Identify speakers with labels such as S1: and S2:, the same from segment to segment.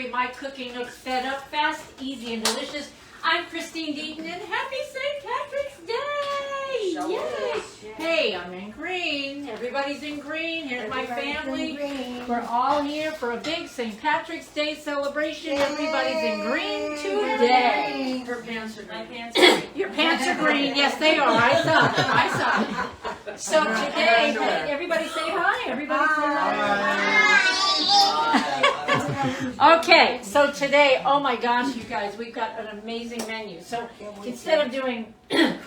S1: Meniere, my cooking looks fed up, fast, easy, and delicious. I'm Christine Deaton, and happy St. Patrick's Day! Yay! Hey, I'm in green. Everybody's in green. Here's my family. We're all here for a big St. Patrick's Day celebration. Everybody's in green today.
S2: Her pants are green.
S3: My pants are green.
S1: Your pants are green. Yes, they are. I saw them. So today, hey, everybody say hi. Everybody say hi. Okay, so today, oh my gosh, you guys, we've got an amazing menu. So instead of doing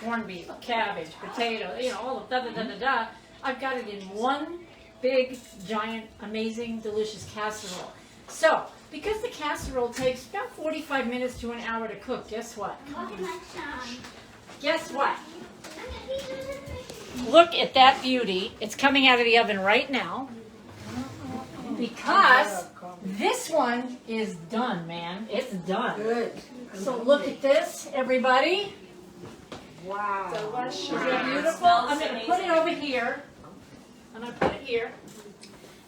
S1: corned beef, cabbage, potato, all of da-da-da-da-da, I've got it in one big, giant, amazing, delicious casserole. So, because the casserole takes about 45 minutes to an hour to cook, guess what? Guess what? Look at that beauty. It's coming out of the oven right now. Because this one is done, man. It's done.
S2: Good.
S1: So look at this, everybody.
S2: Wow.
S1: Isn't it beautiful? I'm going to put it over here. I'm going to put it here.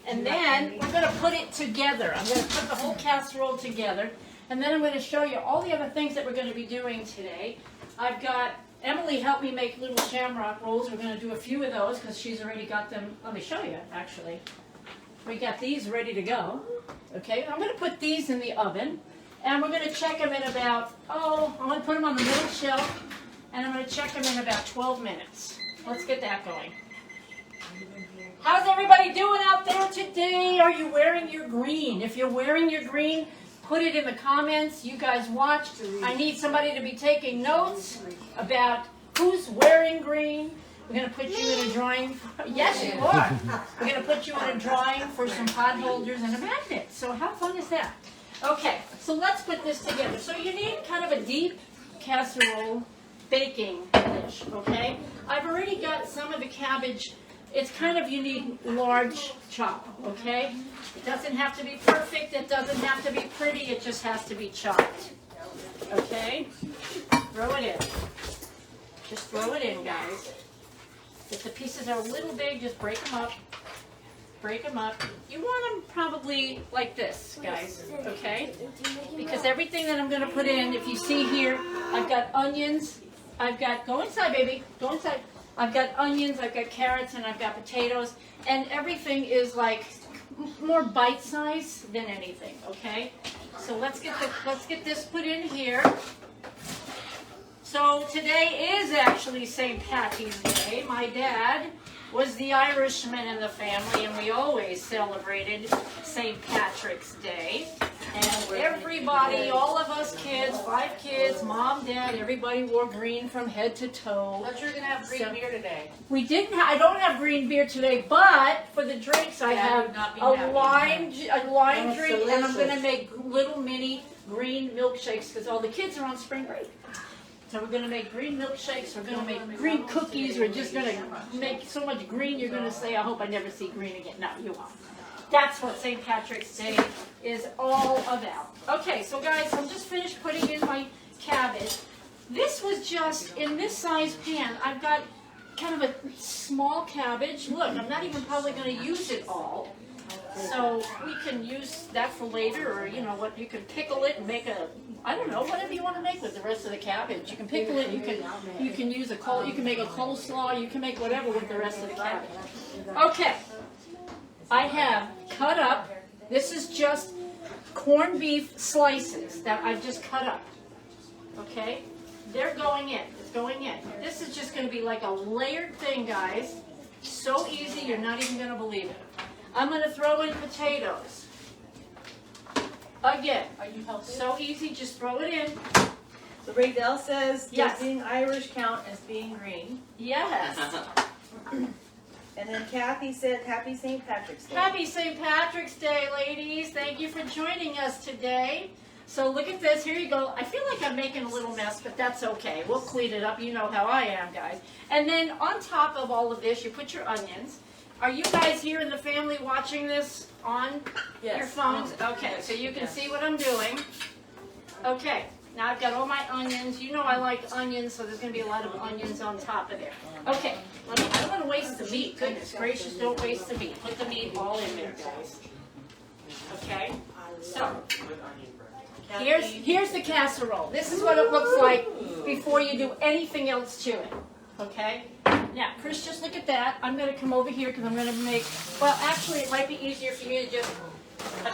S1: And then we're going to put it together. I'm going to put the whole casserole together. And then I'm going to show you all the other things that we're going to be doing today. I've got Emily helped me make little shamrock rolls. We're going to do a few of those because she's already got them. Let me show you, actually. We got these ready to go. Okay, I'm going to put these in the oven. And we're going to check them in about, I'm going to put them on the middle shelf. And I'm going to check them in about 12 minutes. Let's get that going. How's everybody doing out there today? Are you wearing your green? If you're wearing your green, put it in the comments. You guys watch. I need somebody to be taking notes about who's wearing green. We're going to put you in a drawing. Yes, you are. We're going to put you in a drawing for some pot holders and a magnet. So how fun is that? Okay, so let's put this together. So you need kind of a deep casserole baking dish, okay? I've already got some of the cabbage. It's kind of, you need large chop, okay? It doesn't have to be perfect. It doesn't have to be pretty. It just has to be chopped, okay? Throw it in. Just throw it in, guys. If the pieces are a little big, just break them up. Break them up. You want them probably like this, guys, okay? Because everything that I'm going to put in, if you see here, I've got onions. I've got, go inside, baby. Go inside. I've got onions, I've got carrots, and I've got potatoes. And everything is like more bite size than anything, okay? So let's get this put in here. So today is actually St. Patty's Day. My dad was the Irishman in the family, and we always celebrated St. Patrick's Day. And everybody, all of us kids, 5 kids, mom, dad, everybody wore green from head to toe.
S2: But you're going to have green beer today.
S1: We didn't. I don't have green beer today, but for the drinks, I have a lime drink, and I'm going to make little mini green milkshakes because all the kids are on spring break. So we're going to make green milkshakes, we're going to make green cookies, we're just going to make so much green you're going to say, I hope I never see green again. No, you won't. That's what St. Patrick's Day is all about. Okay, so guys, I'm just finished putting in my cabbage. This was just, in this size pan, I've got kind of a small cabbage. Look, I'm not even probably going to use it all. So we can use that for later, or you know what, you can pickle it and make a, I don't know, whatever you want to make with the rest of the cabbage. You can pickle it, you can use you can make a coleslaw, you can make whatever with the rest of the cabbage. Okay, I have cut up, this is just corned beef slices that I've just cut up. Okay, they're going in, it's going in. This is just going to be like a layered thing, guys. So easy, you're not even going to believe it. I'm going to throw in potatoes. Again, so easy, just throw it in.
S3: So Raydell says,
S1: Yes.
S3: does being Irish count as being green?
S1: Yes.
S3: And then Kathy said, happy St. Patrick's Day.
S1: Happy St. Patrick's Day, ladies. Thank you for joining us today. So look at this. Here you go. I feel like I'm making a little mess, but that's okay. We'll clean it up. You know how I am, guys. And then on top of all of this, you put your onions. Are you guys here in the family watching this on your phones? Okay, so you can see what I'm doing. Okay, now I've got all my onions. You know I like onions, so there's going to be a lot of onions on top of there. Okay, I don't want to waste the meat. Goodness gracious, don't waste the meat. Put the meat all in there, guys. Okay, So, here's the casserole. This is what it looks like before you do anything else to it. Okay? Now, Chris, just look at that. I'm going to come over here because I'm going to make, well, actually, it might be easier for you to just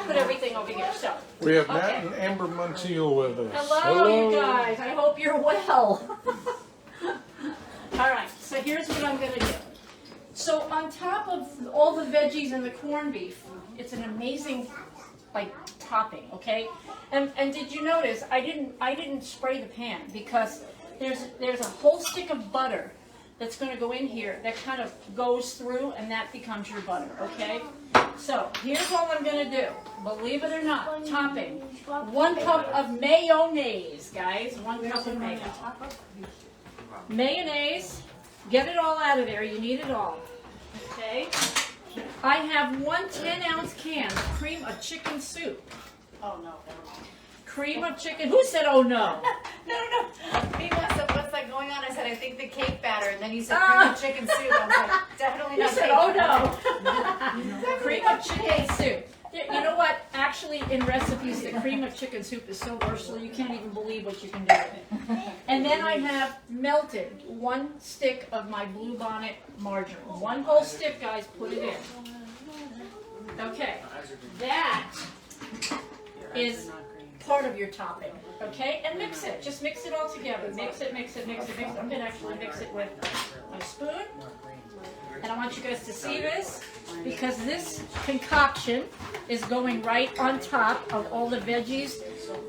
S1: put everything over here. So,
S4: We have Matt
S1: okay.
S4: and Amber Munteal with us.
S1: Hello, you guys. I hope you're well. All right, so here's what I'm going to do. So on top of all the veggies and the corned beef, it's an amazing, like, topping, okay? And did you notice I didn't spray the pan because there's a whole stick of butter that's going to go in here that kind of goes through and that becomes your butter, okay? So here's all I'm going to do. Believe it or not, topping. 1 cup of mayonnaise, guys. 1 cup of mayo. Mayonnaise. Get it all out of there. You need it all. Okay? I have 1 10-ounce can of cream of chicken soup.
S2: Oh, no, never mind.
S1: Cream of chicken. Who said, oh no?
S2: No. He said, what's that going on? I said, I think the cake batter. And then he said, cream of chicken soup. I was like, definitely
S1: You
S2: not
S1: said,
S2: cake
S1: oh
S2: batter.
S1: no. Cream of chicken soup. You know what? Actually, in recipes, the cream of chicken soup is so versatile, you can't even believe what you can do with it. And then I have melted 1 stick of my Bluebonnet margarine. 1 whole stick, guys, put it in. Okay, that is part of your topping, okay? And mix it, just mix it all together. Mix it. I'm gonna actually mix it with my spoon. And I want you guys to see this because this concoction is going right on top of all the veggies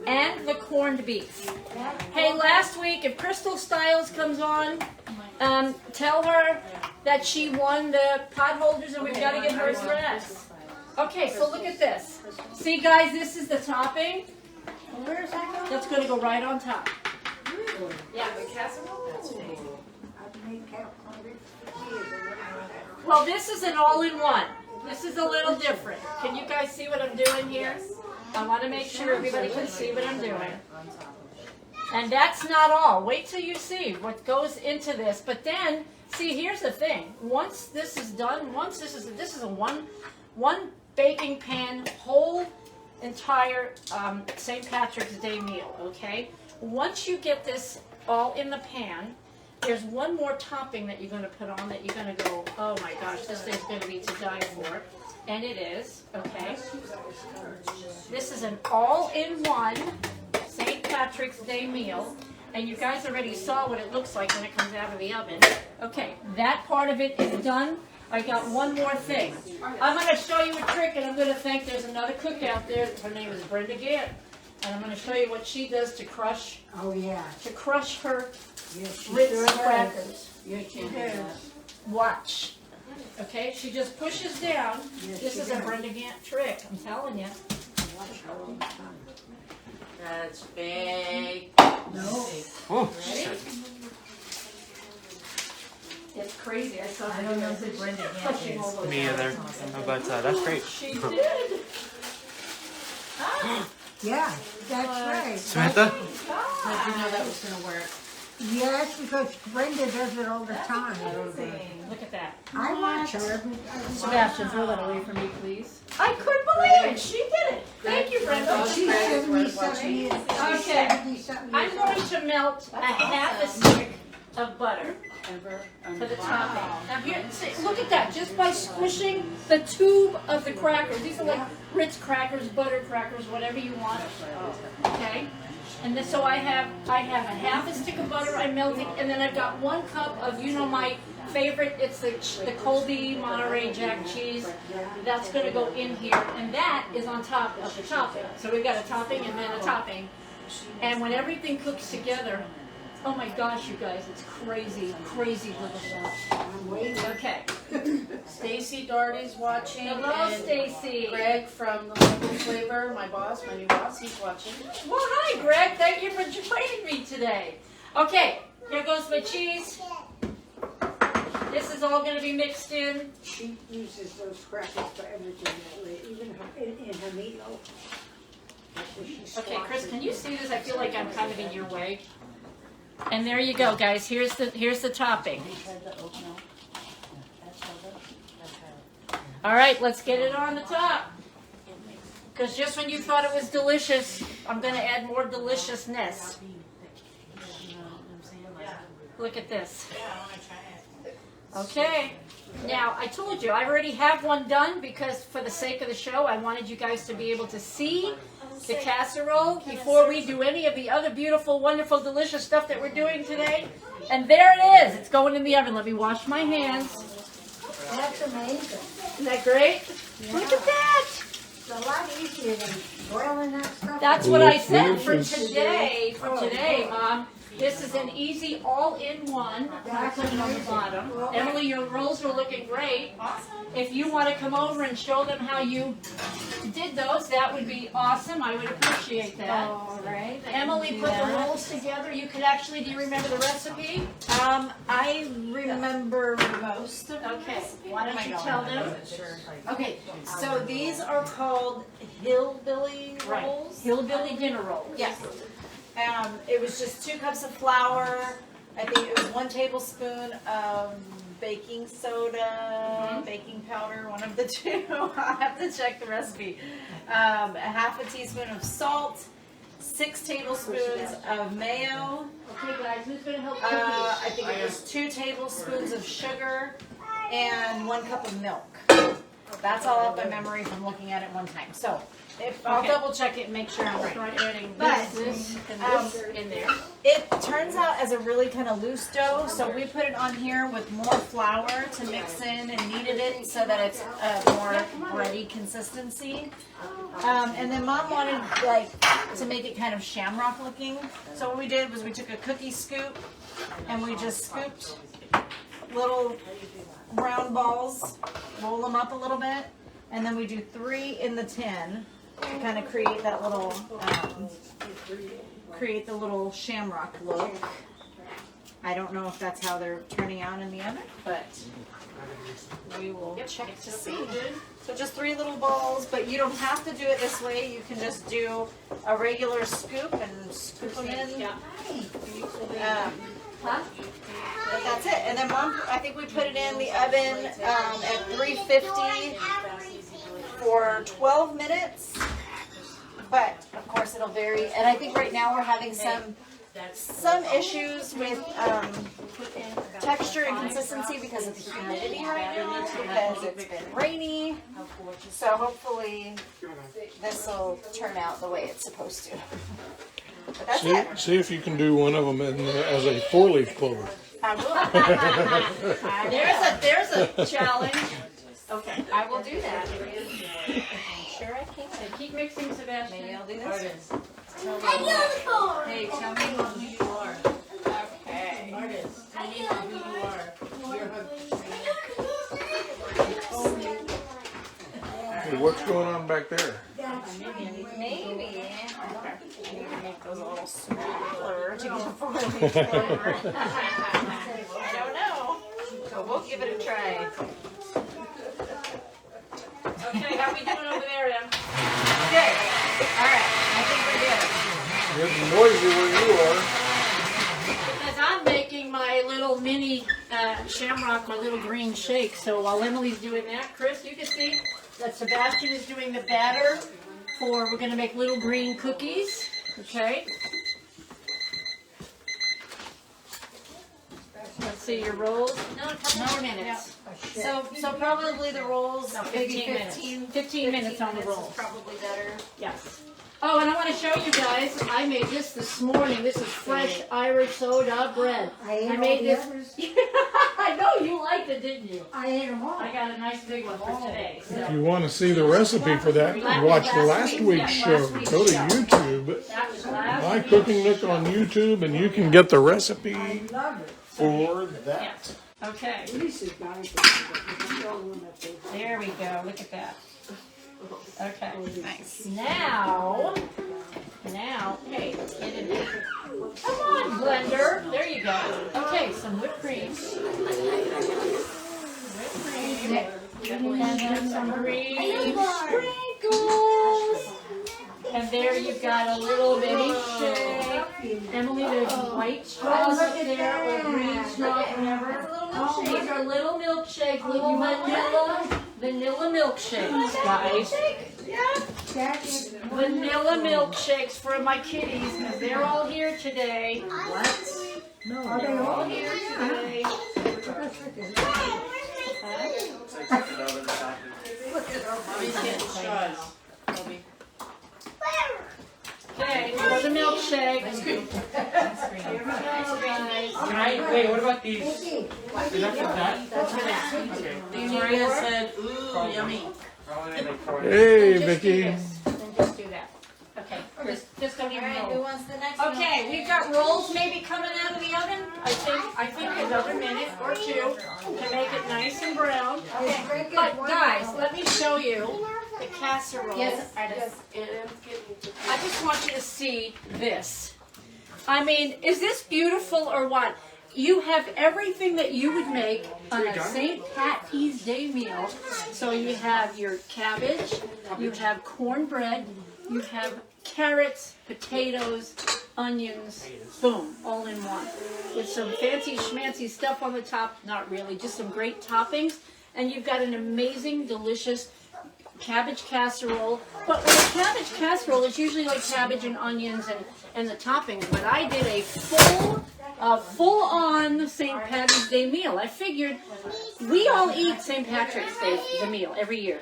S1: and the corned beef. Hey, last week, if Crystal Stiles comes on, tell her that she won the pot holders and we've got to get her a dress. Okay, so look at this. See, guys, this is the topping.
S3: Where's that going?
S1: That's going to go right on top.
S2: Yeah, the casserole? That's
S1: Well, this is an all-in-one. This is a little different. Can you guys see what I'm doing here? I want to make sure everybody can see what I'm doing. And that's not all. Wait till you see what goes into this. But then, see, here's the thing. Once this is done, this is a one baking pan, whole entire St. Patrick's Day meal, okay? Once you get this all in the pan, there's 1 more topping that you're going to put on that you're going to go, oh my gosh, this thing's going to be to die for. And it is, okay? This is an all-in-one St. Patrick's Day meal. And you guys already saw what it looks like when it comes out of the oven. Okay, that part of it is done. I got 1 more thing. I'm going to show you a trick, and I'm going to thank there's another cook out there. Her name is Brenda Gant. And I'm going to show you what she does to crush.
S5: Oh, yeah.
S1: To crush her
S5: Yes, she
S1: Ritz
S5: sure
S1: crackers.
S5: Yes, she does.
S1: Watch. Okay, she just pushes down.
S5: Yes,
S1: This
S5: she
S1: is a
S5: does.
S1: Brenda Gant trick, I'm telling you.
S5: Watch her all the time.
S2: That's big.
S5: No.
S4: Oh,
S1: Ready? It's crazy. I saw her Brenda Gant pushing all those.
S6: Me either. But that's great.
S1: She did.
S5: Yeah, that's right.
S6: Samantha?
S2: How'd you know that was going to work?
S5: Yes, because Brenda does it all the time.
S1: Look at that.
S5: I watch her.
S1: Sebastian, throw that away from me, please. I couldn't believe it. She did it. Thank you, Brenda.
S5: She's 70-something years.
S1: Okay.
S5: She's 70-something
S1: I'm
S5: years
S1: going to melt a half a stick of butter for the topping. Now here, see, look at that. Just by squishing the tube of the crackers. These are like Ritz crackers, butter crackers, whatever you want. Okay. And then, so I have a half a stick of butter I'm melting, and then I've got 1 cup of, you know, my favorite. It's the Colby Monterey Jack cheese. That's going to go in here, and that is on top of the topping. So we've got a topping and then a topping. And when everything cooks together, oh my gosh, you guys, it's crazy, crazy delicious.
S5: I'm waiting.
S1: Okay.
S2: Stacy Doherty's watching.
S1: Hello,
S2: and
S1: Stacy.
S2: Greg from the Local Flavor, my boss, my new boss, he's watching.
S1: Well, hi, Greg. Thank you for joining me today. Okay, here goes my cheese. This is all going to be mixed in.
S5: She uses those crackers for everything that way, even in her meatloaf. That's what she
S1: Okay,
S5: squashes.
S1: Chris, can you see this? I feel like I'm kind of in your way. And there you go, guys. Here's the topping. All right, let's get it on the top. Because just when you thought it was delicious, I'm going to add more deliciousness. Look at this. Okay. Now, I told you, I already have one done because for the sake of the show, I wanted you guys to be able to see the casserole before we do any of the other beautiful, wonderful, delicious stuff that we're doing today. And there it is. It's going in the oven. Let me wash my hands.
S5: That's amazing.
S1: Isn't that great? Look at that.
S5: It's a lot easier than boiling that stuff.
S1: That's what I said for today. Mom. This is an easy all-in-one. I put it on the bottom. Emily, your rolls were looking great. If you want to come over and show them how you did those, that would be awesome. I would appreciate that.
S2: All right.
S1: Emily put the rolls together. You could actually, do you remember the recipe?
S2: I remember most of them.
S1: Okay, why don't you tell them?
S2: Okay, so these are called hillbilly
S1: Right.
S2: rolls.
S1: Hillbilly dinner rolls.
S2: Yes. It was just 2 cups of flour. I think it was 1 tablespoon of baking soda, baking powder, one of the two. I'll have to check the recipe. A half a teaspoon of salt, 6 tablespoons of mayo.
S1: Okay, guys, who's going to help
S2: I think it was 2 tablespoons of sugar and 1 cup of milk. That's all up by memory from looking at it one time. So I'll
S1: Okay.
S2: double check it and make sure I'm right.
S1: Start adding
S2: But,
S1: this, and this in there.
S2: It turns out as a really kind of loose dough, so we put it on here with more flour to mix in and kneaded it so that it's a more bready consistency. And then Mom wanted to make it kind of shamrock looking. So what we did was we took a cookie scoop and we just scooped little round balls, roll them up a little bit, and then we do 3 in the tin to kind of create that little, create the little shamrock look. I don't know if that's how they're turning out in the oven, but we will check to see. So just 3 little balls, but you don't have to do it this way. You can just do a regular scoop and scoop them in. But that's it. And then Mom, I think we put it in the oven at 350 for 12 minutes. But of course it'll vary. And I think right now we're having some issues with texture and consistency because of the humidity right now, because it's been rainy. So hopefully this will turn out the way it's supposed to. But that's it.
S4: See if you can do one of them as a 4-leaf clover.
S2: I will.
S1: There's a challenge. Okay.
S2: I will do that. Sure I can.
S1: Okay, keep mixing, Sebastian.
S2: Maybe I'll do this.
S1: Hey, tell me who you are.
S2: Okay.
S5: Artist, tell me who you are. You're
S4: Hey, what's going on back there?
S2: Maybe. I need to make those a little smaller to get a 4-leaf clover. I don't know. So we'll give it a try.
S1: Okay, how we doing over there, Em?
S2: Good. All right. I think we're good.
S4: Getting noisy where you are.
S1: Because I'm making my little mini shamrock, my little green shake. So while Emily's doing that, Chris, you can see that Sebastian is doing the batter for, we're going to make little green cookies. Okay. Let's see your rolls. No, a couple more minutes.
S2: So probably the rolls,
S1: No,
S2: maybe
S1: 15 minutes. 15 minutes on the
S2: is
S1: rolls.
S2: probably better.
S1: Yes. Oh, and I want to show you guys, I made this morning. This is fresh Irish soda bread.
S5: I
S1: made
S5: the
S1: this.
S5: others.
S1: I know you liked it, didn't you?
S5: I ate them all.
S1: I got a nice big one for today.
S4: If
S1: So
S4: you want to see the recipe for that, watch last week's show. Go to YouTube,
S1: that was last
S4: My
S1: week.
S4: Cooking Nook on YouTube, and you can get the recipe
S5: I love it.
S4: for that.
S1: Yes. Okay.
S5: Lisa's got it, but it's the only one that they-
S1: There we go. Look at that. Okay.
S2: Nice.
S1: Now, hey, get in there. Come on, blender. There you go. Okay, some whipped cream. Whipped cream. And then some cream sprinkles. And there you've got a little mini shake. Emily, there's white straws up there or green straws, whatever. These are little milkshakes, little vanilla milkshakes, guys.
S2: Yeah.
S5: That is
S1: vanilla milkshakes for my kitties, because they're all here today.
S5: Are they all
S1: All here today. Okay, for the milkshake. Here we go, guys.
S6: Can I, wait, what about these?
S5: Vicky.
S6: Is that for that?
S1: That's that.
S6: Okay.
S7: Meniere said, ooh, yummy.
S4: Hey,
S1: Just do
S4: Vicky.
S1: this. Then just do that. Okay, just don't even
S2: Alright, who
S1: know.
S2: wants the next one?
S1: Okay, we've got rolls maybe coming out of the oven. I think another minute or two to make it nice and brown.
S5: Okay.
S1: But guys, let me show you the casserole.
S2: Yes,
S1: I just want you to see this. I mean, is this beautiful or what? You have everything that you would make on a St. Patty's Day meal. So you have your cabbage, you have cornbread, you have carrots, potatoes, onions, boom, all in one. With some fancy schmancy stuff on the top, not really, just some great toppings. And you've got an amazing, delicious cabbage casserole. But with a cabbage casserole, it's usually like cabbage and onions and the toppings. But I did a full-on St. Patty's Day meal. I figured we all eat St. Patrick's Day, the meal, every year.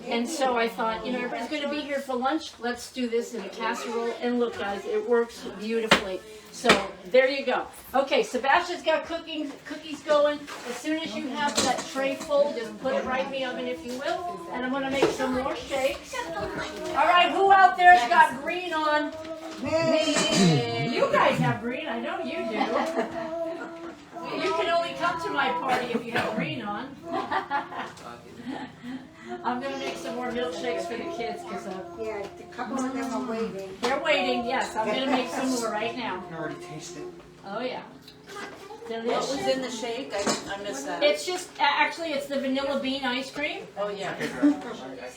S1: And so I thought, you know, everybody's going to be here for lunch. Let's do this in a casserole. And look, guys, it works beautifully. So there you go. Okay, Sebastian's got cookies going. As soon as you have that tray full, just put it right in the oven, if you will. And I'm going to make some more shakes. All right, who out there's got green on? Me. You guys have green. I know you do. You can only come to my party if you have green on. I'm going to make some more milkshakes for the kids because
S5: Yeah, a couple of them are waiting.
S1: they're waiting. Yes, I'm going to make some more right now.
S6: I can already taste it.
S1: Oh, yeah.
S7: What was
S1: Delicious.
S7: in the shake? I missed that.
S1: It's just, actually, it's the vanilla bean ice cream,
S7: Oh, yeah.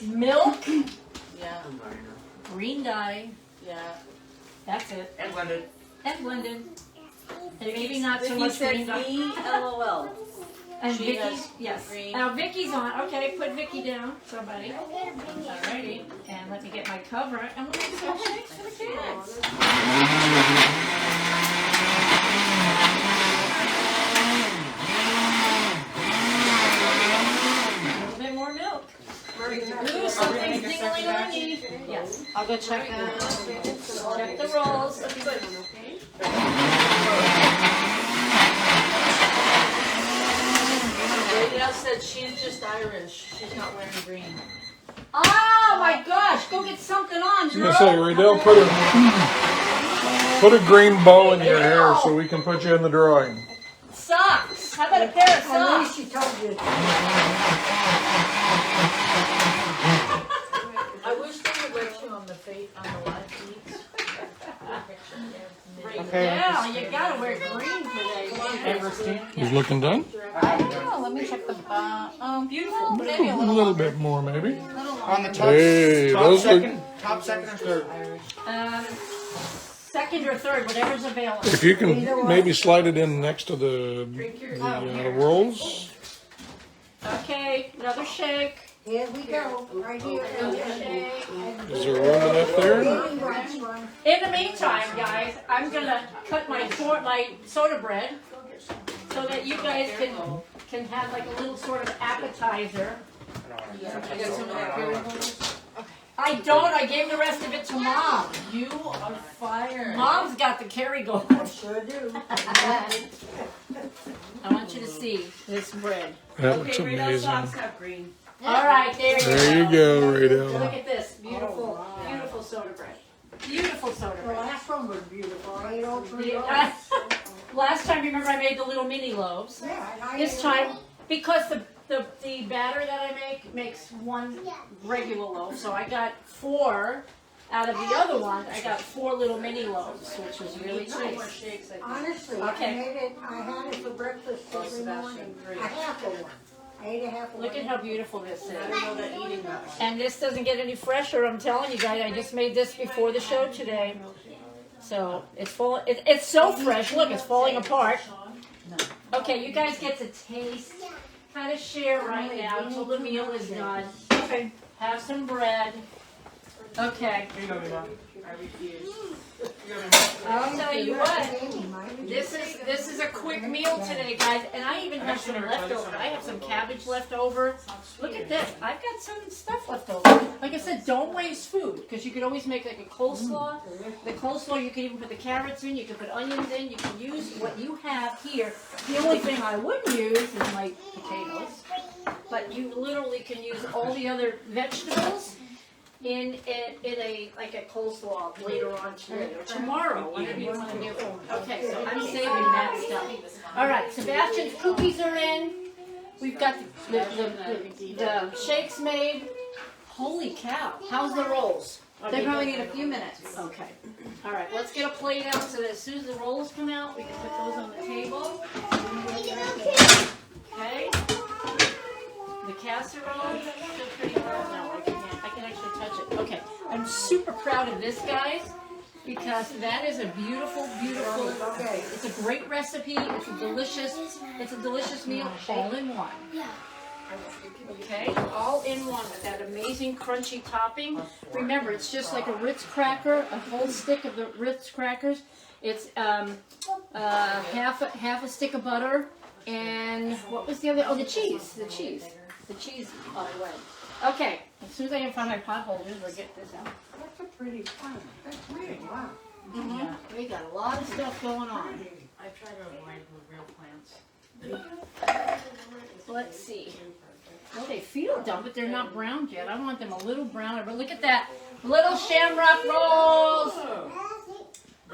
S1: milk,
S7: Yeah,
S1: green dye.
S7: yeah.
S1: That's it.
S6: And blended.
S1: And blended. And maybe not so
S7: Vicky
S1: much
S7: said
S1: green dye.
S7: me, LOL.
S1: And
S7: she
S1: Vicky's,
S7: has
S1: yes.
S7: green.
S1: Now Vicky's on. Okay, put Vicky down, somebody. Alrighty. And let me get my cover. And we'll make some shakes for the kids. A little bit more milk. Ooh, something's dingling on me. Yes. I'll go check check the rolls.
S7: Lady else said she's just Irish. She's not wearing green.
S1: Oh my gosh, go get something on,
S4: I was
S1: girl.
S4: gonna say, Riedel, put a green bow in your hair so we can put you in the drawing.
S1: Socks. How about a pair of
S5: At
S1: socks?
S5: least she told you.
S7: I wish they would let you on the live feeds.
S6: Okay.
S1: Yeah, you gotta wear green today.
S6: Hey, Christine.
S4: Is looking done?
S2: I don't know, let me check the bottom.
S1: Beautiful.
S2: Maybe a
S4: A
S2: little
S4: little bit more, maybe.
S6: On the top,
S4: Hey,
S6: top
S4: those look-
S6: second, top second or third?
S1: Second or third, whatever's available.
S4: If you can maybe slide it in next to the rolls.
S1: Okay, another shake.
S5: Here we go, right here.
S1: Another shake.
S4: Is there room enough there?
S5: Baby wants one.
S1: In the meantime, guys, I'm gonna cut my soda bread so that you guys can have like a little sort of appetizer.
S7: You got some of that curry?
S1: I don't. I gave the rest of it to Mom.
S7: You are fire.
S1: Mom's got the carry going.
S5: Sure do.
S1: I want you to see this bread.
S4: That looks
S7: Okay, Riedel
S4: amazing.
S7: socks have green.
S1: All right, there you go.
S4: There you go,
S1: Look
S4: Riedel.
S1: at this. Beautiful, beautiful soda bread. Beautiful soda
S5: The
S1: bread.
S5: last one was beautiful. I ate all three
S1: The-
S5: of them.
S1: Last time, remember I made the little mini loaves?
S5: Yeah, and I
S1: This
S5: ate
S1: time, because the batter that I make makes one regular loaf, so I got 4 out of the other one. I got 4 little mini loaves, which was really
S7: Two more
S1: nice.
S7: shakes, I think.
S5: Honestly,
S1: Okay.
S5: I had it for breakfast every morning. A half of one. I ate a half of one.
S1: Look at how beautiful this
S7: I
S1: is.
S7: don't know that eating that one.
S1: And this doesn't get any fresher, I'm telling you guys. I just made this before the show today. So it's full. It's so fresh. Look, it's falling apart. Okay, you guys get to taste, kind of share right now until the meal is done. Okay. Have some bread. Okay.
S6: Here you go, Mima.
S7: I refuse.
S1: I'll tell you what. This is a quick meal today, guys, and I even have some leftover. I have some cabbage left over. Look at this. I've got some stuff left over. Like I said, don't waste food because you could always make like a coleslaw. The coleslaw, you can even put the carrots in. You can put onions in. You can use what you have here. The only thing I wouldn't use is my potatoes, but you literally can use all the other vegetables in a like a coleslaw later on today or tomorrow, whatever you want to do. Okay, so I'm saving that stuff. All right, Sebastian's cookies are in. We've got the shakes made. Holy cow! How's the rolls?
S2: They probably need a few minutes.
S1: Okay. All right, let's get a plate out so that as soon as the rolls come out, we can put those on the table. Okay. The casserole is still pretty hard. No, I can actually touch it. Okay. I'm super proud of this, guys, because that is a beautiful, beautiful. It's a great recipe. It's a delicious meal, all in one. Okay, all in one with that amazing crunchy topping. Remember, it's just like a Ritz cracker, a whole stick of the Ritz crackers. It's half a stick of butter, and what was the other? Oh, the cheese. The cheese went. Okay, as soon as I can find my pot holders, we'll get this out.
S5: That's a pretty fun. That's really wow.
S1: We got a lot of stuff going on.
S7: I try to avoid the real plants.
S1: Let's see. Well, they feel done, but they're not browned yet. I want them a little browner. But look at that. Little shamrock rolls.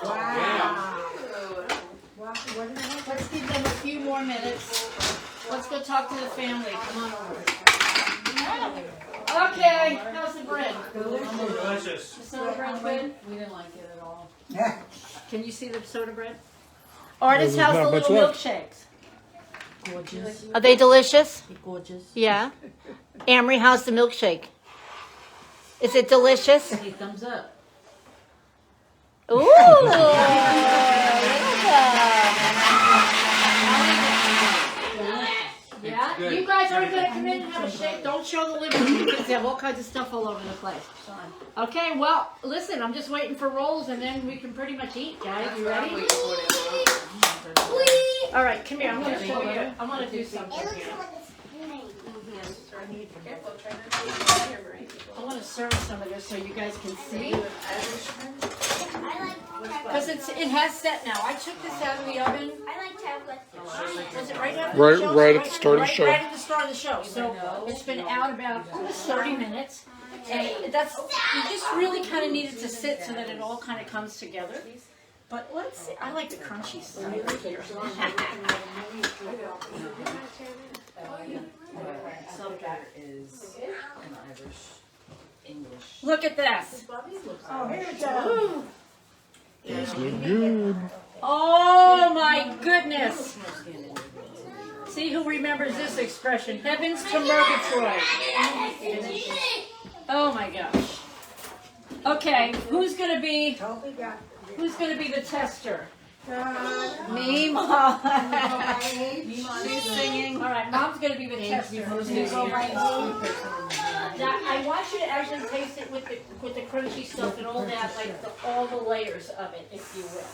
S5: Wow.
S1: Let's give them a few more minutes. Let's go talk to the family. Come on over. Okay, how's the bread?
S6: Delicious.
S1: The soda bread good?
S7: We didn't like it at all.
S1: Can you see the soda bread? Artist,
S4: There's
S1: how's
S4: not
S1: the
S4: much
S1: little
S4: left.
S1: milkshakes?
S7: Gorgeous.
S1: Are they delicious?
S7: Gorgeous.
S1: Yeah. Amory, how's the milkshake? Is it delicious?
S7: Hey, thumbs up.
S1: Ooh! Yeah, you guys aren't going to come in and have a shake. Don't show the living room because they have all kinds of stuff all over the place. Okay, well, listen, I'm just waiting for rolls and then we can pretty much eat, guys. You ready? All right, come here. I'm going to show you. I want to do something here. I want to serve some of this so you guys can see. Because it has set now. I took this out of the oven.
S8: I like to have with
S1: Was it right after the show?
S4: Right at the start of the show.
S1: Right at the start of the show. So it's been out about 30 minutes. And that's, you just really kind of need it to sit so that it all kind of comes together. But let's see. I like the crunchy stuff right here.
S7: Subject is an Irish English.
S1: Look at this.
S5: Oh, here's a.
S4: These look good.
S1: Oh my goodness. See who remembers this expression. Heavens to Murgatroyd. Oh my gosh. Okay, who's gonna be the tester?
S2: Me, Mom. She's singing.
S1: All right, Mom's gonna be the tester. Now, I want you to actually taste it with the crunchy stuff and all that, like all the layers of it, if you will.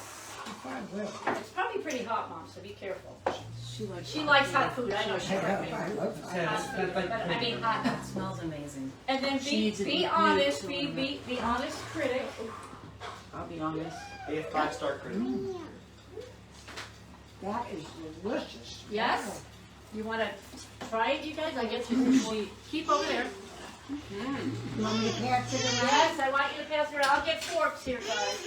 S1: It's probably pretty hot, Mom, so be careful. She likes hot food. I know she likes hot food, but I mean hot.
S7: It smells amazing.
S1: And then be honest, be honest critic.
S7: I'll be honest.
S6: Be a 5-star critic.
S5: That is delicious.
S1: Yes? You want to try it, you guys? I guess you should keep over there.
S5: You want me to pass it around?
S1: Yes, I want you to pass it around. I'll get forks here, guys.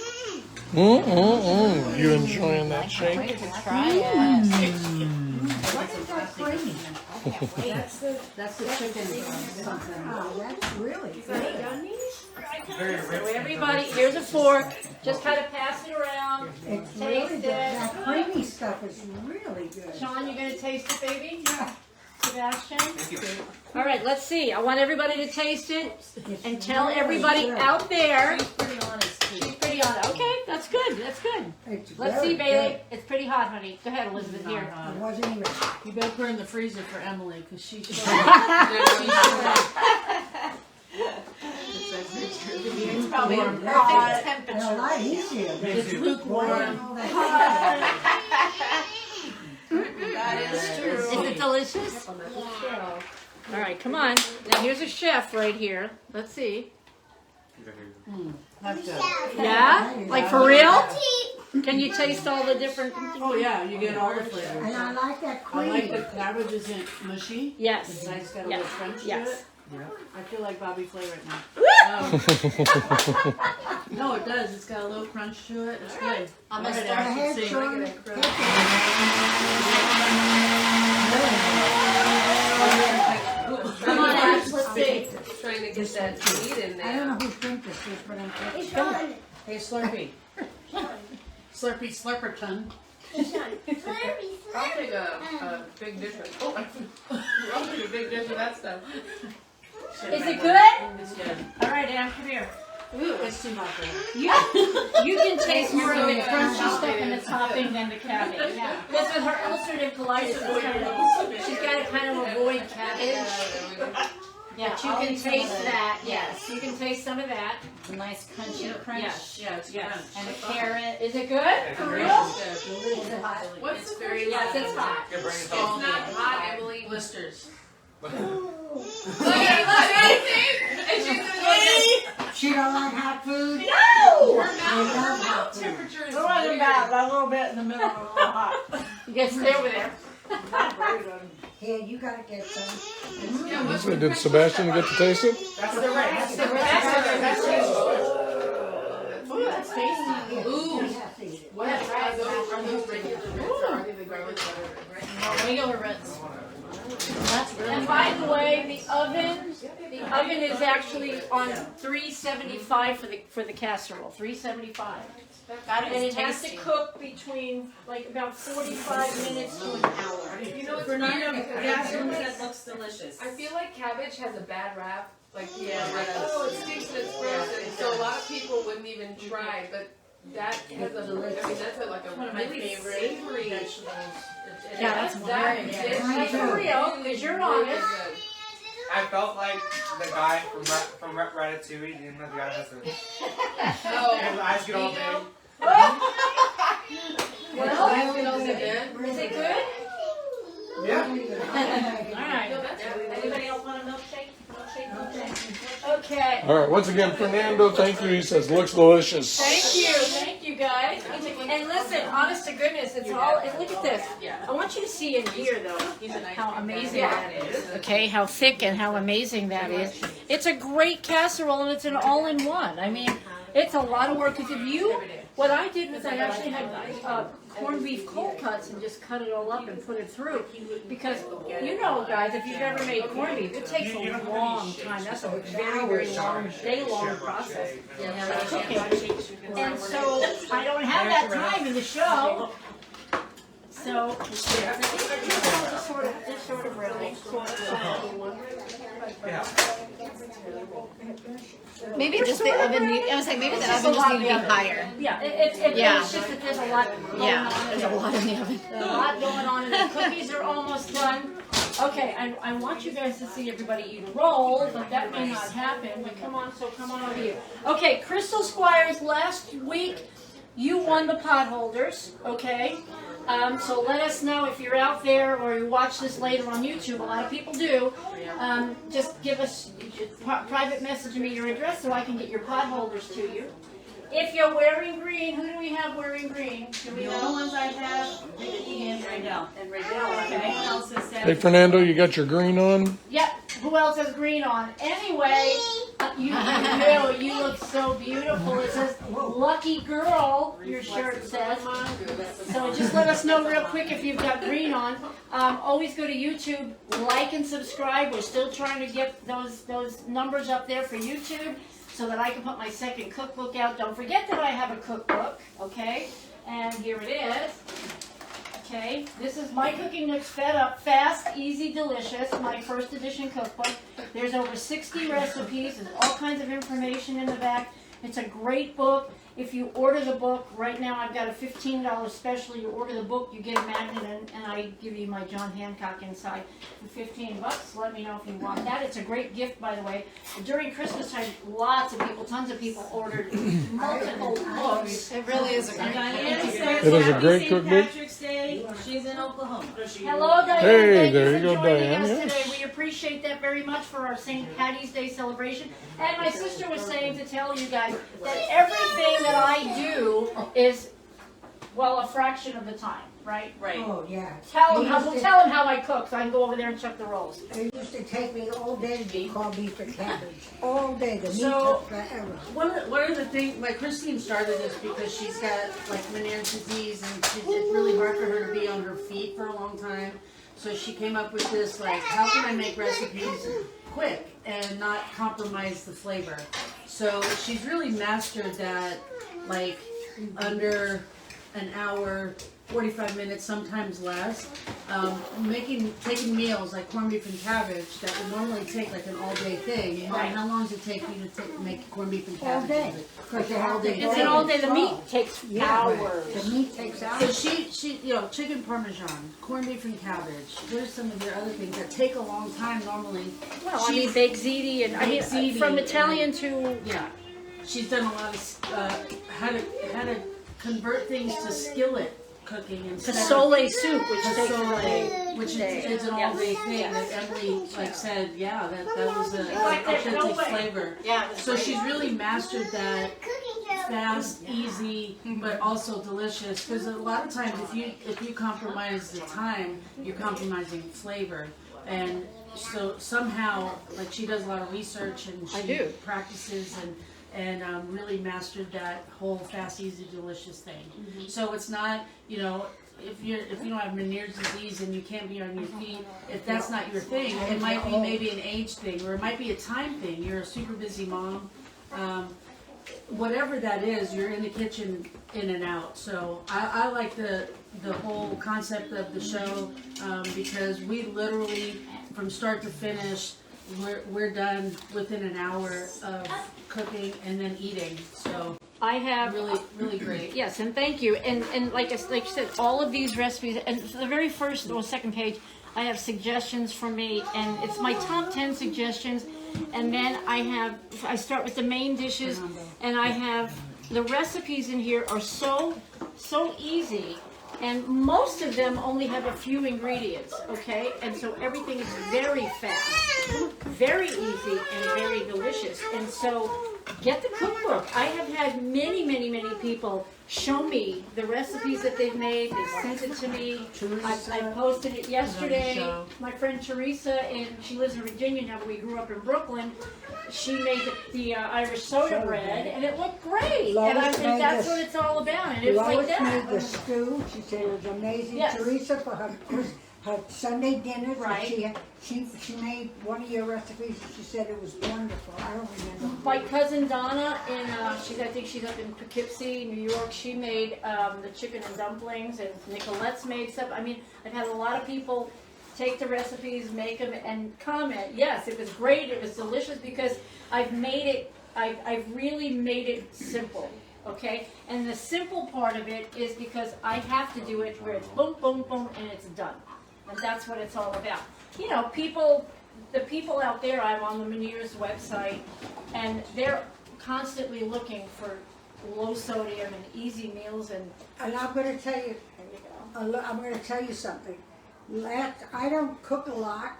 S4: You enjoying that shake?
S1: Try it.
S5: What is that creamy?
S7: That's the chicken something.
S5: Oh, that's really good.
S6: Very rich.
S1: So everybody, here's a fork. Just kind of pass it around.
S5: It's
S1: Taste
S5: really
S1: it.
S5: good. That creamy stuff is really good.
S1: Sean, you gonna taste it, baby?
S5: Yeah.
S1: Sebastian?
S6: Thank you.
S1: All right, let's see. I want everybody to taste it and tell everybody out there.
S7: She's pretty honest too.
S1: She's pretty on it. Okay, that's good. That's good.
S5: It's
S1: Let's
S5: very
S1: see, Bailey.
S5: good.
S1: It's pretty hot, honey. Go ahead, Elizabeth. Here.
S5: It wasn't even.
S7: You better put it in the freezer for Emily because she's
S2: It's probably a perfect temperature.
S1: It's lukewarm.
S2: That is true.
S1: Is it delicious? All right, come on. Now here's a chef right here. Let's see. Yeah? Like for real? Can you taste all the different?
S7: Oh yeah, you get all the flavors.
S5: And I like that
S7: I like
S5: cream.
S7: the cabbage isn't mushy.
S1: Yes.
S7: It's nice, got a
S1: Yes.
S7: little crunch to
S1: Yes.
S7: it. I feel like Bobby Flay right now. No, it does. It's got a little crunch to it. It's good.
S2: I'm gonna
S7: Alright,
S2: start.
S7: Ash, let's see.
S5: Sean.
S1: Come on, Ash, let's see.
S9: Trying to get that meat in
S5: I
S9: there.
S5: don't know whose drink this is, but I'm taking it.
S7: Hey, Slurpee. Slurpee, Slurperton.
S9: I'll take a big dish of, I'll take a big dish of that stuff.
S1: Is it good?
S7: It's good.
S1: All right, Ann, come here.
S7: Ooh, it's too much.
S1: You can taste more of the crunchy stuff in the topping than the cabbage. Yeah. Because with her ulcerative colitis, she's got to kind of avoid cabbage. Yeah, but you
S2: I'll
S1: can
S2: eat some
S1: taste
S2: of it.
S1: that. Yes, you can taste some of that.
S2: Nice crunchy crunch.
S1: Yes.
S7: Yeah, it's
S1: Yes.
S7: crunch.
S2: And a carrot.
S1: Is it good? For real?
S7: It's good.
S9: What's
S7: It's
S9: the
S7: very
S1: Yes, it's hot.
S6: Yeah, bring it
S9: It's
S6: down.
S9: not hot, Emily.
S7: Blisters.
S9: Look at and she's gonna
S5: She don't like hot food?
S1: No!
S5: I love hot food.
S9: temperature is
S2: It wasn't
S9: weird.
S2: bad, but a little bit in the middle was a little hot.
S1: You guys stay over there.
S5: Here, you gotta get some.
S9: Yeah, what's
S4: So did Sebastian get to taste it?
S6: That's the right.
S1: That's the rest. Ooh, that's tasty.
S9: Ooh.
S5: You have to eat it.
S9: What are those regular Ritz or are they the garlic butter?
S1: Regular Ritz. And by the way, the oven is actually on 375 for the casserole. 375.
S2: That
S1: And
S2: is
S1: it has to
S2: tasty.
S1: cook between like about 45 minutes to an hour.
S9: You know what's
S3: Fernando,
S9: weird?
S3: Catherine said looks delicious.
S9: I feel like cabbage has a bad rap. Like,
S3: Yeah,
S9: like,
S3: it does.
S9: oh, it stinks and it's gross. And so a lot of people wouldn't even try, but that has a, I mean, that's like a
S3: One of my
S9: really
S3: favorite
S9: savory.
S3: vegetables.
S1: Yeah, that's
S9: That
S1: very
S9: dish
S1: good.
S9: is
S1: That's for real, because you're
S9: really
S1: honest.
S9: good.
S6: I felt like the guy from Ratatouille, you know, the guy that's the,
S9: Oh,
S6: his eyes get all big.
S1: Well,
S9: Is
S1: it good?
S6: Yeah.
S1: All right. Anybody else want a milkshake? Okay.
S4: All right, once again, Fernando, thank you. He says, looks delicious.
S1: Thank you guys. And listen, honest to goodness, it's all, and look at this. I want you to see in here though, how amazing that is. Okay, how thick and how amazing that is. It's a great casserole and it's an all-in-one. I mean, it's a lot of work, because if you, what I did was I actually had corned beef cold cuts and just cut it all up and put it through. Because, you know guys, if you've ever made corned beef, it takes a long time. That's a very, very long, day-long process. Cooking. And so I don't have that time in the show. So this sort of really.
S2: Maybe just the oven. I was like, maybe the oven just need to be higher.
S1: Yeah, it's just that there's a lot going on.
S2: There's a lot in the oven.
S1: There's a lot going on, and the cookies are almost done. Okay, I want you guys to see everybody eat a roll, but that may not happen. But come on over here. Okay, Crystal Squires, last week you won the pot holders. Okay. So let us know if you're out there or you watch this later on YouTube. A lot of people do. Just give us private message me your address so I can get your pot holders to you. If you're wearing green, who do we have wearing green? Do we
S3: The
S1: know?
S3: only ones I have, Vicky and Raydell. And Raydell, everyone else has said.
S4: Hey, Fernando, you got your green on?
S1: Yep. Who else has green on? Anyway, you look so beautiful. It says "Lucky Girl." Your shirt says. So just let us know real quick if you've got green on. Always go to YouTube, like and subscribe. We're still trying to get those numbers up there for YouTube, so that I can put my second cookbook out. Don't forget that I have a cookbook, okay? And here it is. Okay, this is My Cooking Nooks FED Up, Fast, Easy, Delicious, my first edition cookbook. There's over 60 recipes, there's all kinds of information in the back. It's a great book. If you order the book, right now I've got a $15 special. You order the book, you get a magnet, and I give you my John Hancock inside for $15. Let me know if you want that. It's a great gift, by the way. During Christmas time, lots of people, tons of people ordered multiple books.
S2: It really is a great
S7: Diana
S2: book.
S7: says
S4: It is a
S7: happy
S4: great
S7: St.
S4: cookbook.
S7: Patrick's Day. She's in Oklahoma.
S1: Hello, Diane.
S4: Hey,
S1: Thank
S4: there
S1: you
S4: you
S1: for
S4: go,
S1: joining
S4: Diane,
S1: us
S4: yes.
S1: today. We appreciate that very much for our St. Patty's Day celebration. And my sister was saying to tell you guys that everything that I do is, well, a fraction of the time, right?
S7: Right.
S5: Oh, yeah.
S1: Tell them how I cook, so I can go over there and chuck the rolls.
S5: It used to take me all day to be called beef and cabbage. All day. The meat
S7: So-
S5: took forever.
S7: One of the things, like Christine started this because she's got like Meniere's disease and it's really hard for her to be on her feet for a long time. So she came up with this, like, how can I make recipes quick and not compromise the flavor? So she's really mastered that, like, under an hour, 45 minutes, sometimes less. Taking meals like corned beef and cabbage that would normally take like an all-day thing. You know,
S1: Right.
S7: how long does it take you to make corned beef and
S5: All
S7: cabbage?
S5: day.
S7: Like an all day.
S1: It's an all day. The meat takes
S5: Yeah, but
S1: hours.
S5: the meat takes
S7: So
S5: hours.
S7: she, chicken parmesan, corned beef and cabbage. What are some of your other things that take a long time normally?
S1: Well, I mean, baked ziti, and I mean,
S7: Baked ziti
S1: from
S7: and-
S1: Italian to
S7: Yeah, she's done a lot of how to convert things to skillet cooking instead of
S1: cassoulet soup, which takes
S7: cassoulet, which
S1: day.
S7: is an
S1: Yes.
S7: all-day thing
S1: Yes.
S7: that Emily said. Yeah, that was an
S1: Like there's no
S7: authentic
S1: way.
S7: flavor.
S1: Yeah.
S7: So she's really mastered that fast, easy, but also delicious. Because a lot of times, if you compromise the time, you're compromising flavor. And so somehow, like she does a lot of research and
S1: I
S7: she
S1: do.
S7: practices and really mastered that whole fast, easy, delicious thing. So it's not, if you don't have Meniere's disease and you can't be on your feet, if that's not your thing, it might be maybe an age thing or it might be a time thing. You're a super busy mom. Whatever that is, you're in the kitchen in and out. So I like the whole concept of the show because we literally, from start to finish, we're done within an hour of cooking and then eating. So
S1: I have
S7: really, really great.
S1: Yes, and thank you. And like you said, all of these recipes, and the very first or second page, I have suggestions for me, and it's my top 10 suggestions. And then I start with the main dishes, and I have the recipes in here are so easy. And most of them only have a few ingredients, okay? And so everything is very fast, very easy, and very delicious. And so get the cookbook. I have had many people show me the recipes that they've made. They sent it to me. I posted it yesterday. My friend Teresa, she lives in Virginia now, but we grew up in Brooklyn. She made the Irish soda bread, and it looked great. And I think that's what it's all about. And it's like
S5: Lois
S1: that.
S5: made the stew. She said it was amazing.
S1: Yes.
S5: Teresa for her Sunday dinners.
S1: Right.
S5: She made one of your recipes. She said it was wonderful. I don't remember.
S1: My cousin Donna, I think she's up in Poughkeepsie, New York. She made the chicken and dumplings, and Nicolette's made stuff. I mean, I've had a lot of people take the recipes, make them, and comment. Yes, it was great. It was delicious because I've really made it simple. Okay, and the simple part of it is because I have to do it where it's boom, boom, boom, and it's done. And that's what it's all about. The people out there, I'm on the Meniere's website, and they're constantly looking for low sodium and easy meals. And
S5: And I'm going to tell you,
S1: there you go.
S5: I'm going to tell you something. I don't cook a lot.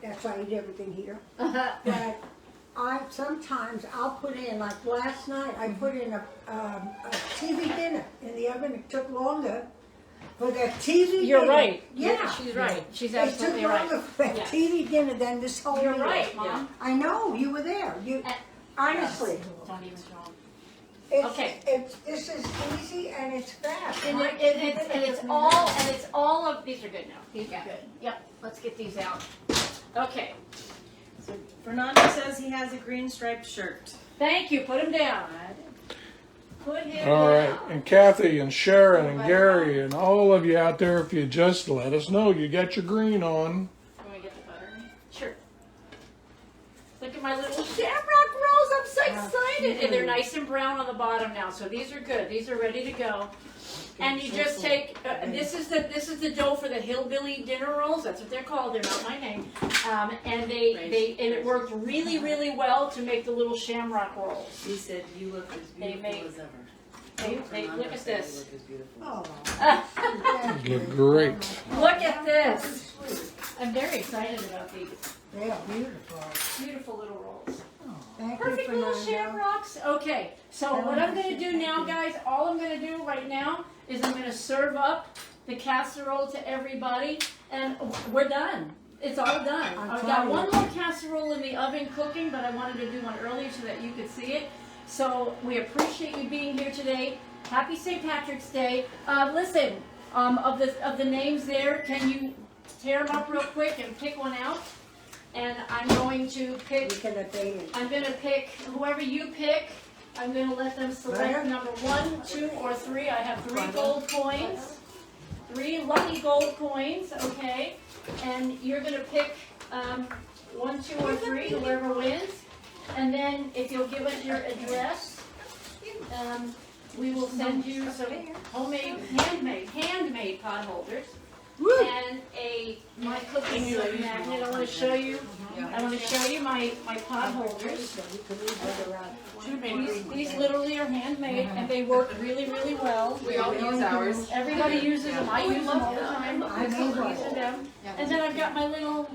S5: That's why I eat everything here. But sometimes I'll put in, like last night, I put in a TV dinner in the oven. It took longer for that TV
S1: You're
S5: dinner.
S1: right.
S5: Yeah.
S1: She's right. She's
S5: It
S1: absolutely
S5: took
S1: right.
S5: longer for that
S1: Yes.
S5: TV dinner than this whole
S1: You're
S5: meal.
S1: right, Mom.
S5: I know, you were there. Honestly.
S1: Don't even draw.
S5: It's,
S1: Okay.
S5: This is easy and it's fast.
S1: And it's all of these are good now. These are good. Yep. Let's get these out. Okay.
S3: Fernando says he has a green striped shirt.
S1: Thank you. Put him down. Put him
S4: All
S1: down.
S4: right, and Kathy and Sharon and Gary and all of you out there, if you just let us know you got your green on.
S1: Can we get the butter? Sure. Look at my little shamrock rolls. I'm so so excited. And they're nice and brown on the bottom now, so these are good. These are ready to go. And you just take, this is the dough for the hillbilly dinner rolls. That's what they're called. They're not my name. And it worked really, really well to make the little shamrock rolls.
S7: He said, "You look as beautiful as ever."
S1: Look at this.
S5: Oh,
S4: Look great.
S1: Look at this. I'm very excited about these.
S5: they are beautiful.
S1: Beautiful little rolls.
S5: Thank
S1: Perfect
S5: you,
S1: little
S5: Fernando.
S1: shamrocks. Okay, so what I'm going to do now, guys, all I'm going to do right now is I'm going to serve up the casserole to everybody, and we're done. It's all done. I've got one more casserole in the oven cooking, but I wanted to do one earlier so that you could see it. So we appreciate you being here today. Happy St. Patrick's Day. Listen, of the names there, can you tear them up real quick and pick one out? And I'm going to pick.
S5: We can obey it.
S1: I'm going to pick whoever you pick. I'm going to let them select number 1, 2, or 3. I have 3 gold coins. 3 lucky gold coins, okay? And you're going to pick 1, 2, or 3, whoever wins. And then if you'll give us your address, we will send you some homemade, handmade pot holders. And my cooking magnet. I want to show you. I want to show you my pot holders. These literally are handmade, and they work really, really well.
S9: We all use ours.
S1: Everybody uses them. I use them all the time. I'm using them. And then I've got my little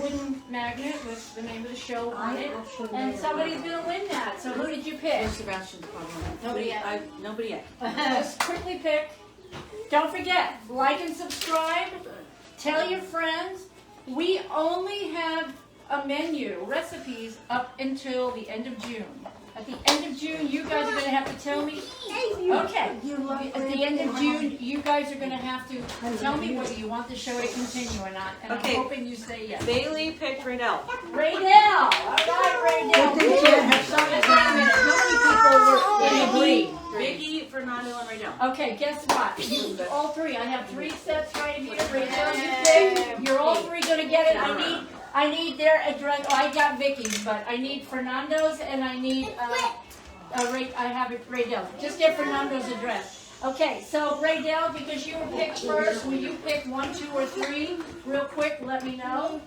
S1: wooden magnet with the name of the show on it. And somebody's gonna win that. So who did you pick?
S7: Sebastian's probably.
S1: Nobody yet.
S7: Nobody yet.
S1: Just quickly pick. Don't forget, like and subscribe. Tell your friends. We only have a menu, recipes, up until the end of June. At the end of June, you guys are going to have to tell me. Okay. At the end of June, you guys are going to have to tell me whether you want the show to continue or not. And
S2: Okay.
S1: I'm hoping you say yes.
S2: Bailey picked Raydell.
S1: Raydell! All right, Raydell. So wait a minute. How many people were in agree?
S2: Vicky, Fernando, and Raydell.
S1: Okay, guess what? You, all 3. I have 3 sets right here. Raydell, you pick. You're all 3 going to get it. I need their address. Oh, I got Vicky's, but I need Fernando's and I need I have it Raydell. Just get Fernando's address. Okay, so Raydell, because you were picked first, will you pick 1, 2, or 3 real quick? Let me know.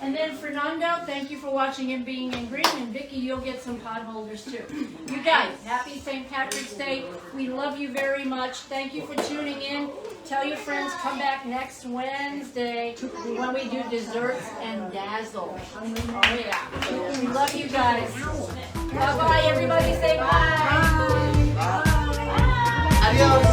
S1: And then Fernando, thank you for watching and being in green. And Vicky, you'll get some pot holders too. You guys, happy St. Patrick's Day. We love you very much. Thank you for tuning in. Tell your friends, come back next Wednesday when we do desserts and dazzle. Oh yeah. We love you guys. Bye-bye, everybody. Say bye.
S6: Adios.